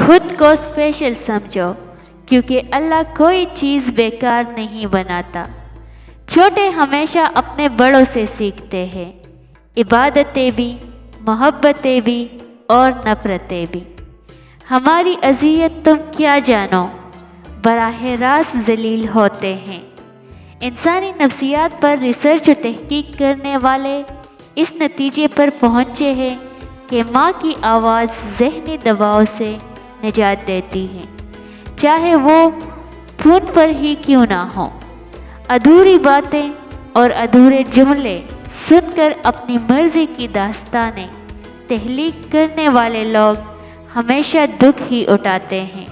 خود کو اسپیشل سمجھو، کیونکہ اللہ کوئی چیز بیکار نہیں بناتا۔ چھوٹے ہمیشہ اپنے بڑوں سے سیکھتے ہیں، عبادتیں بھی، محبتیں بھی اور نفرتیں بھی۔ ہماری اذیت تم کیا جانو، براہ راست ذلیل ہوتے ہیں۔ انسانی نفسیات پر ریسرچ و تحقیق کرنے والے اس نتیجے پر پہنچے ہیں کہ ماں کی آواز ذہنی دباؤ سے نجات دیتی ہے، چاہے وہ فون پر ہی کیوں نہ ہو۔ ادھوری باتیں اور ادھورے جملے سن کر اپنی مرضی کی داستانیں تخلیق کرنے والے لوگ ہمیشہ دکھ ہی اٹھاتے ہیں۔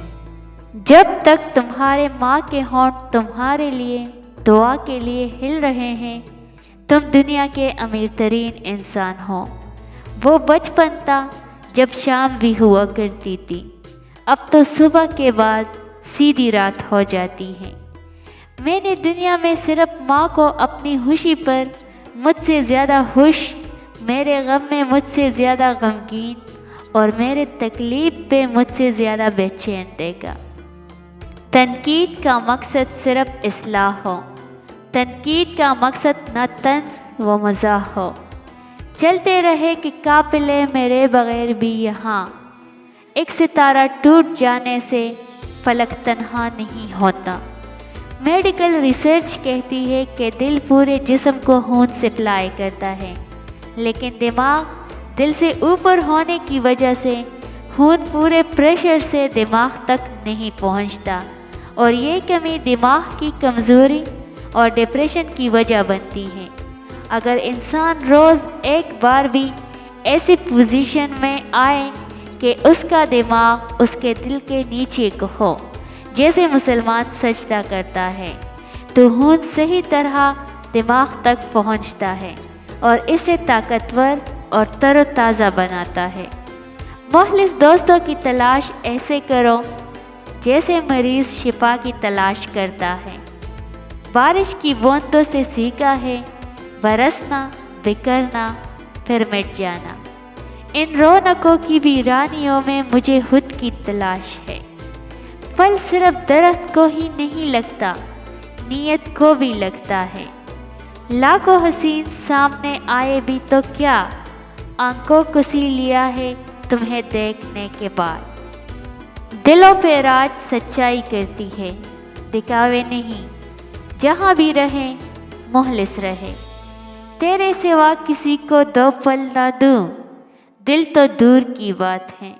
جب تک تمہارے ماں کے ہونٹ تمہارے لیے دعا کے لیے ہل رہے ہیں، تم دنیا کے امیر ترین انسان ہو۔ وہ بچپن تھا جب شام بھی ہوا کرتی تھی، اب تو صبح کے بعد سیدھی رات ہو جاتی ہے۔ میں نے دنیا میں صرف ماں کو اپنی خوشی پر مجھ سے زیادہ خوش، میرے غم میں مجھ سے زیادہ غمگین اور میرے تکلیف پہ مجھ سے زیادہ بے چین دیکھا۔ تنقید کا مقصد صرف اصلاح ہو، تنقید کا مقصد نہ طنز و مزاح ہو۔ چلتے رہے کہ قافلے میرے بغیر بھی یہاں، ایک ستارہ ٹوٹ جانے سے فلک تنہا نہیں ہوتا۔ میڈیکل ریسرچ کہتی ہے کہ دل پورے جسم کو خون سپلائی کرتا ہے، لیکن دماغ دل سے اوپر ہونے کی وجہ سے خون پورے پریشر سے دماغ تک نہیں پہنچتا، اور یہ کمی دماغ کی کمزوری اور ڈپریشن کی وجہ بنتی ہے۔ اگر انسان روز ایک بار بھی ایسی پوزیشن میں آئے کہ اس کا دماغ اس کے دل کے نیچے کو ہو، جیسے مسلمان سجدہ کرتا ہے، تو خون صحیح طرح دماغ تک پہنچتا ہے اور اسے طاقتور اور تر و تازہ بناتا ہے۔ مخلص دوستوں کی تلاش ایسے کرو جیسے مریض شفا کی تلاش کرتا ہے۔ بارش کی بوندوں سے سیکھا ہے برسنا، بکھرنا، پھر مٹ جانا۔ ان رونقوں کی ویرانیوں میں مجھے خود کی تلاش ہے۔ پھل صرف درخت کو ہی نہیں لگتا، نیت کو بھی لگتا ہے۔ لاکھوں حسین سامنے آئے بھی تو کیا، آنکھوں کو سی لیا ہے تمہیں دیکھنے کے بعد۔ دلوں پہ راج سچائی کرتی ہے، دکھاوے نہیں۔ جہاں بھی رہے مخلص رہے۔ تیرے سوا کسی کو دو پل نہ دوں، دل تو دور کی بات ہے۔